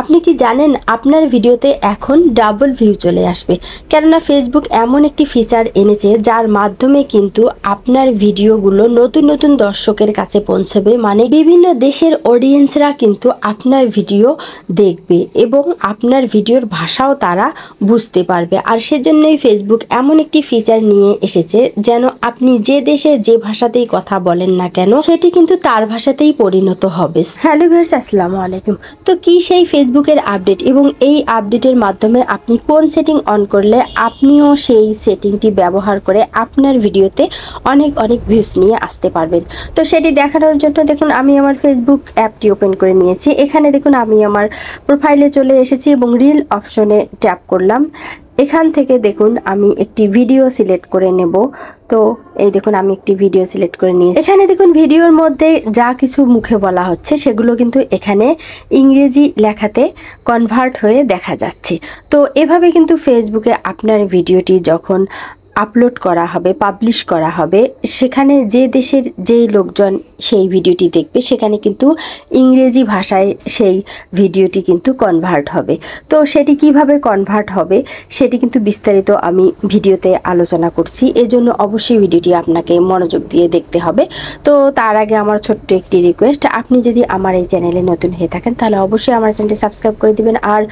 আপনি কি জানেন আপনার ভিডিওতে এখন ডাবল ভিউ চলে আসবে? কেননা ফেসবুক এমন একটি ফিচার এনেছে যার মাধ্যমে কিন্তু আপনার ভিডিওগুলো নতুন নতুন দর্শকের কাছে পৌঁছবে, মানে বিভিন্ন দেশের অডিয়েন্সরা কিন্তু আপনার ভিডিও দেখবে এবং আপনার ভিডিওর ভাষাও তারা বুঝতে পারবে। আর সেজন্যই ফেসবুক এমন একটি ফিচার নিয়ে এসেছে যেন আপনি যে দেশে যে ভাষাতেই কথা বলেন না কেন সেটি কিন্তু তার ভাষাতেই পরিণত হবে। হ্যালো ভিউয়ার্স, আসসালামু আলাইকুম। তো কি সেই ফেসবুকের আপডেট এবং এই আপডেটের মাধ্যমে আপনি কোন সেটিং অন করলে আপনিও সেই সেটিংটি ব্যবহার করে আপনার ভিডিওতে অনেক অনেক ভিউজ নিয়ে আসতে পারবেন। তো সেটি দেখানোর জন্য দেখুন আমি আমার ফেসবুক অ্যাপটি ওপেন করে নিয়েছি। এখানে দেখুন আমি আমার প্রোফাইলে চলে এসেছি এবং রিল অপশনে ট্যাপ করলাম। এখান থেকে দেখুন আমি একটি ভিডিও সিলেক্ট করে নেব। তো এই দেখুন আমি একটি ভিডিও সিলেক্ট করে নিয়েছি। এখানে দেখুন ভিডিওর মধ্যে যা কিছু মুখে বলা হচ্ছে সেগুলো কিন্তু এখানে ইংরেজি লেখাতে কনভার্ট হয়ে দেখা যাচ্ছে। তো এভাবে কিন্তু ফেসবুকে আপনার ভিডিওটি যখন আপলোড করা হবে, পাবলিশ করা হবে, সেখানে যে দেশের যেই লোকজন সেই ভিডিওটি দেখবে সেখানে কিন্তু ইংরেজি ভাষায় সেই ভিডিওটি কিন্তু কনভার্ট হবে। তো সেটি কিভাবে কনভার্ট হবে সেটি কিন্তু বিস্তারিত আমি ভিডিওতে আলোচনা করছি, এজন্য অবশ্যই ভিডিওটি আপনাকে মনোযোগ দিয়ে দেখতে হবে। তো তার আগে আমার ছোট্ট একটি রিকোয়েস্ট, আপনি যদি আমার এই চ্যানেলে নতুন হয়ে থাকেন তাহলে অবশ্যই আমার চ্যানেলটি সাবস্ক্রাইব করে দিবেন। আর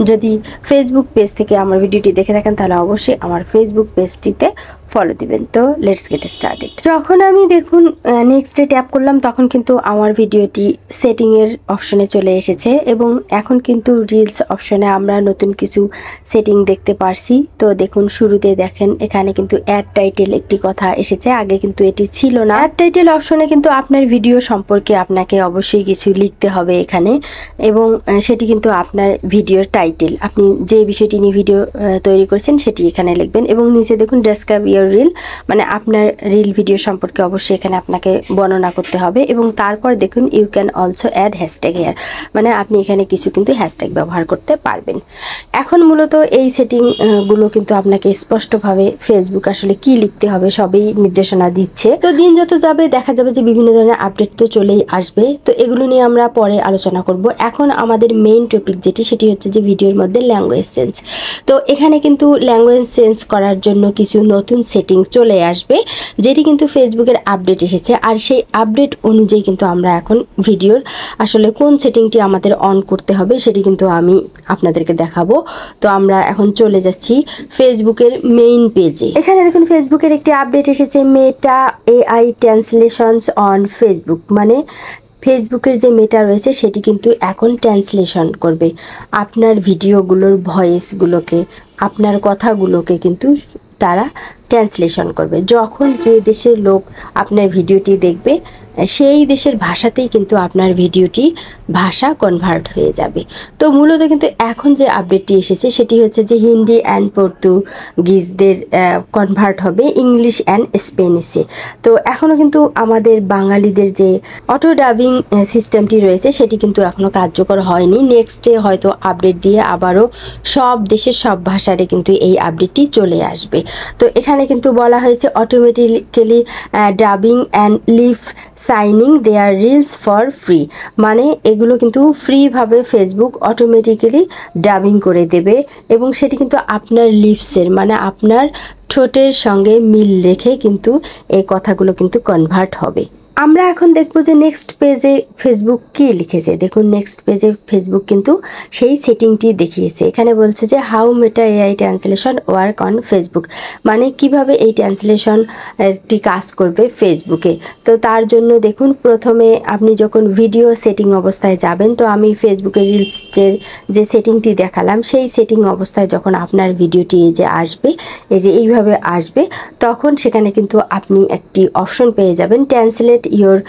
যদি ফেসবুক পেজ থেকে আমার ভিডিওটি দেখে থাকেন তাহলে অবশ্যই আমার ফেসবুক পেজটিতে ফলো দিবেন। তো লেটস গেট স্টার্টেড। যখন আমি দেখুন নেক্সটে ট্যাপ করলাম তখন কিন্তু আমার ভিডিওটি সেটিংয়ের অপশনে চলে এসেছে এবং এখন কিন্তু রিলস অপশনে আমরা নতুন কিছু সেটিং দেখতে পারছি। তো দেখুন শুরুতে দেখেন এখানে কিন্তু অ্যাড টাইটেল একটি কথা এসেছে, আগে কিন্তু এটি ছিল না। অ্যাড টাইটেল অপশনে কিন্তু আপনার ভিডিও সম্পর্কে আপনাকে অবশ্যই কিছু লিখতে হবে এখানে, এবং সেটি কিন্তু আপনার ভিডিওর টাইটেল, আপনি যে বিষয়টি নিয়ে ভিডিও তৈরি করেছেন সেটি এখানে লিখবেন। এবং নিচে দেখুন ডেসক্রাইব ইওর রিল, মানে আপনার রিল ভিডিও সম্পর্কে অবশ্যই এখানে আপনাকে বর্ণনা করতে হবে। এবং তারপর দেখুন you can also add hashtag here, মানে আপনি এখানে কিছু কিন্তু হ্যাশট্যাগ ব্যবহার করতে পারবেন। এখন মূলত এই সেটিং গুলো কিন্তু আপনাকে স্পষ্টভাবে ফেসবুক আসলে কি লিখতে হবে সবই নির্দেশনা দিচ্ছে। তো দিন যত যাবে দেখা যাবে যে বিভিন্ন ধরনের আপডেট তো চলেই আসবে। তো এগুলো নিয়ে আমরা পরে আলোচনা করব। এখন আমাদের মেইন টপিক যেটি সেটি হচ্ছে যে ভিডিওর মধ্যে ল্যাঙ্গুয়েজ চেঞ্জ। তো এখানে কিন্তু ল্যাঙ্গুয়েজ চেঞ্জ করার জন্য কিছু নতুন সেটিং চলে আসবে, যেটি কিন্তু ফেসবুকের আপডেট এসেছে। আর সেই আপডেট অনুযায়ী কিন্তু আমরা এখন ভিডিওর আসলে কোন সেটিংটি আমাদের অন করতে হবে সেটি কিন্তু আমি আপনাদেরকে দেখাবো। তো আমরা এখন চলে যাচ্ছি ফেসবুকের মেইন পেজে। এখানে দেখুন ফেসবুকের একটি আপডেট এসেছে, Meta AI translations on Facebook, মানে ফেসবুকের যে মেটা রয়েছে সেটি কিন্তু এখন ট্রান্সলেশন করবে আপনার ভিডিওগুলোর ভয়েসগুলোকে, আপনার কথাগুলোকে কিন্তু তারা ট্রান্সলেশন করবে। যখন যে দেশের লোক আপনার ভিডিওটি দেখবে সেই দেশের ভাষাতেই কিন্তু আপনার ভিডিওটি ভাষা কনভার্ট হয়ে যাবে। তো মূলত কিন্তু এখন যে আপডেটটি এসেছে সেটি হচ্ছে যে হিন্দি অ্যান্ড পর্তুগিজদের কনভার্ট হবে ইংলিশ অ্যান্ড স্প্যানিশে। তো এখনও কিন্তু আমাদের বাঙালিদের যে অটো ডাবিং সিস্টেমটি রয়েছে সেটি কিন্তু এখনও কার্যকর হয়নি। নেক্সটে হয়তো আপডেট দিয়ে আবারও সব দেশের সব ভাষারে কিন্তু এই আপডেটটি চলে আসবে। তো এখানে কিন্তু বলা হয়েছে অটোমেটিক্যালি ডাবিং অ্যান্ড লিভ সাইনিং দেয়ার রিলস ফর ফ্রি, মানে এগুলো কিন্তু ফ্রিভাবে ফেসবুক অটোমেটিক্যালি ডাবিং করে দেবে এবং সেটি কিন্তু আপনার লিপসের, মানে আপনার ঠোঁটের সঙ্গে মিল রেখে কিন্তু এই কথাগুলো কিন্তু কনভার্ট হবে। আমরা এখন দেখব যে নেক্সট পেজে ফেসবুক কি লিখেছে। দেখুন নেক্সট পেজে ফেসবুক কিন্তু সেই সেটিংটি দেখিয়েছে। এখানে বলছে যে how Meta AI translation work on Facebook, মানে কিভাবে এই ট্রান্সলেশনটি কাজ করবে ফেসবুকে। তো তার জন্য দেখুন প্রথমে আপনি যখন ভিডিও সেটিং অবস্থায় যাবেন, তো আমি ফেসবুকের রিলসের যে সেটিংটি দেখালাম সেই সেটিং অবস্থায় যখন আপনার ভিডিওটি এই যে আসবে, এই যে এইভাবে আসবে, তখন সেখানে কিন্তু আপনি একটি অপশন পেয়ে যাবেন translate your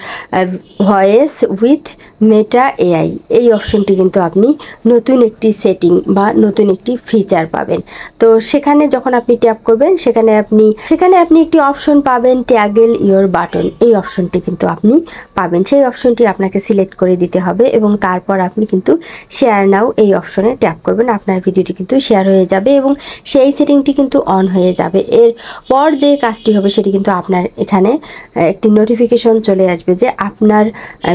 voice with Meta AI. এই অপশনটি কিন্তু আপনি নতুন একটি সেটিং বা নতুন একটি ফিচার পাবেন। তো সেখানে যখন আপনি ট্যাপ করবেন সেখানে আপনি একটি অপশন পাবেন ট্যাগেল ইওর বাটন, এই অপশনটি কিন্তু আপনি পাবেন। সেই অপশনটি আপনাকে সিলেক্ট করে দিতে হবে এবং তারপর আপনি কিন্তু শেয়ার নাও এই অপশনে ট্যাপ করবেন, আপনার ভিডিওটি কিন্তু শেয়ার হয়ে যাবে এবং সেই সেটিংটি কিন্তু অন হয়ে যাবে। এরপর যে কাজটি হবে সেটি কিন্তু আপনার এখানে একটি নোটিফিকেশন চলে আসবে যে আপনার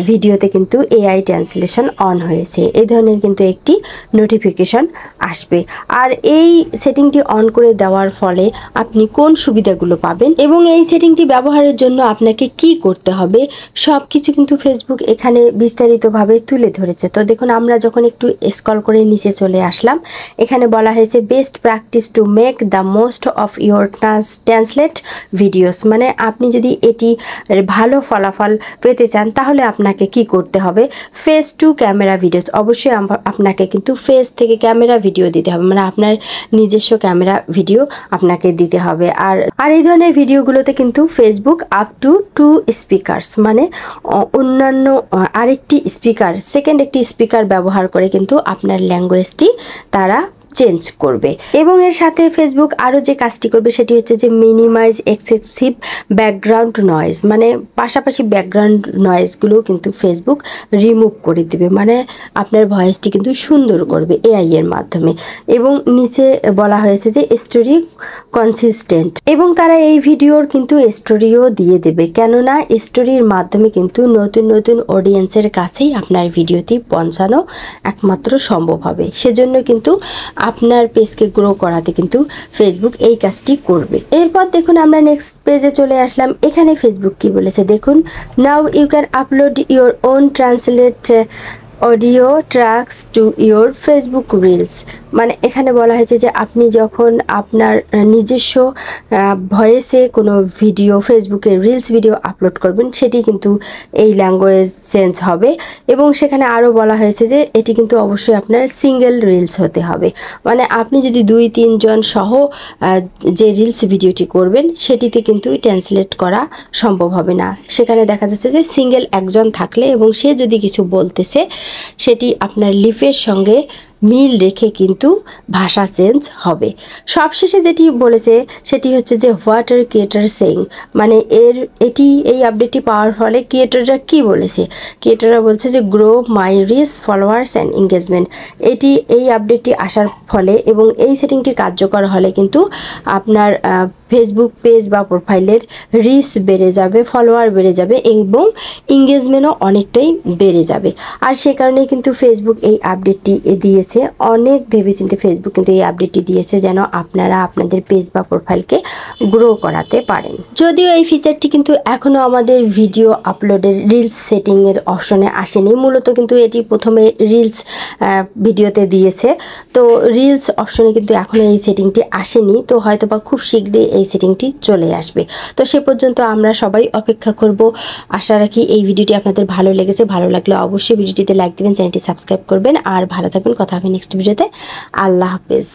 ভিডিওতে কিন্তু এআই ট্রান্সলেশন অন হয়েছে, এই ধরনের কিন্তু একটি নোটিফিকেশন আসবে। আর এই সেটিংটি অন করে দেওয়ার ফলে আপনি কোন সুবিধাগুলো পাবেন এবং এই সেটিংটি ব্যবহারের জন্য আপনাকে কি করতে হবে সব কিছু কিন্তু ফেসবুক এখানে বিস্তারিতভাবে তুলে ধরেছে। তো দেখুন, আমরা যখন একটু স্ক্রল করে নিচে চলে আসলাম, এখানে বলা হয়েছে best practice to make the most of your translate videos. মানে আপনি যদি এটি ভালো ফলাফল পেতে চান তাহলে আপনাকে কি করতে হবে, ফেস টু ক্যামেরা ভিডিওস। অবশ্যই আপনাকে কিন্তু ফেস থেকে ক্যামেরা ভিডিও দিতে হবে, মানে আপনার নিজস্ব ক্যামেরা ভিডিও আপনাকে দিতে হবে। আর এই ধরনের ভিডিওগুলোতে কিন্তু ফেসবুক আপ টু 2 স্পিকারস, মানে অন্যান্য আরেকটি স্পিকার, সেকেন্ড একটি স্পিকার ব্যবহার করে কিন্তু আপনার ল্যাঙ্গুয়েজটি তারা চেঞ্জ করবে। এবং এর সাথে ফেসবুক আরও যে কাজটি করবে সেটি হচ্ছে যে মিনিমাইজ এক্সেসিভ ব্যাকগ্রাউন্ড নয়েজ, মানে পাশাপাশি ব্যাকগ্রাউন্ড নয়েজগুলো কিন্তু ফেসবুক রিমুভ করে দেবে, মানে আপনার ভয়েসটি কিন্তু সুন্দর করবে এআই এর মাধ্যমে। এবং নিচে বলা হয়েছে যে স্টোরি কনসিস্টেন্ট, এবং তারা এই ভিডিওর কিন্তু স্টোরিও দিয়ে দেবে, কেননা স্টোরির মাধ্যমে কিন্তু নতুন নতুন অডিয়েন্সের কাছেই আপনার ভিডিওটি পৌঁছানো একমাত্র সম্ভব হবে। সেজন্য কিন্তু আপনার পেজকে গ্রো করাতে কিন্তু ফেসবুক এই কাজটি করবে। এরপর দেখুন, আমরা নেক্সট পেজে চলে আসলাম। এখানে ফেসবুক কি বলেছে দেখুন, now you can upload your own translate audio tracks to your Facebook reels. মানে এখানে বলা হয়েছে যে আপনি যখন আপনার নিজস্ব ভয়েসে কোনো ভিডিও ফেসবুকে রিলস ভিডিও আপলোড করবেন, সেটি কিন্তু এই ল্যাঙ্গুয়েজ চেঞ্জ হবে। এবং সেখানে আরও বলা হয়েছে যে এটি কিন্তু অবশ্যই আপনার সিঙ্গেল রিলস হতে হবে, মানে আপনি যদি 2-3 জন সহ যে রিলস ভিডিওটি করবেন সেটিতে কিন্তু ট্রান্সলেট করা সম্ভব হবে না। সেখানে দেখা যাচ্ছে যে সিঙ্গেল একজন থাকলে এবং সে যদি কিছু বলতেছে সেটি আপনার লিপের সঙ্গে মিল রেখে কিন্তু ভাষা চেঞ্জ হবে। সবশেষে যেটি বলেছে সেটি হচ্ছে যে হোয়াট আর ক্রিয়েটার সেইং, মানে এই আপডেটটি পাওয়ার ফলে ক্রিয়েটাররা কি বলেছে, ক্রিয়েটাররা বলছে যে grow my reach followers and engagement. এই আপডেটটি আসার ফলে এবং এই সেটিংটি কার্যকর হলে কিন্তু আপনার ফেসবুক পেজ বা প্রোফাইলের রিচ বেড়ে যাবে, ফলোয়ার বেড়ে যাবে এবং এঙ্গেজমেন্টও অনেকটাই বেড়ে যাবে। আর সে কারণে কিন্তু ফেসবুক এই আপডেটটি দিয়েছে, অনেক ভেবেচিন্তে ফেসবুক কিন্তু এই আপডেটটি দিয়েছে যেন আপনারা আপনাদের পেজ বা প্রোফাইলকে গ্রো করাতে পারেন। যদিও এই ফিচারটি কিন্তু এখনও আমাদের ভিডিও আপলোডের রিলস সেটিংয়ের অপশনে আসেনি, মূলত কিন্তু এটি প্রথমে রিলস ভিডিওতে দিয়েছে, তো রিলস অপশনে কিন্তু এখনও এই সেটিংটি আসেনি, তো হয়তো বা খুব শীঘ্রই এই সেটিংটি চলে আসবে। তো সে পর্যন্ত আমরা সবাই অপেক্ষা করব। আশা রাখি এই ভিডিওটি আপনাদের ভালো লেগেছে, ভালো লাগলে অবশ্যই ভিডিওটিতে লাইক দেবেন, চ্যানেলটি সাবস্ক্রাইব করবেন, আর ভালো থাকবেন। কথা হবে নেক্সট ভিডিওতে। আল্লাহ হাফেজ।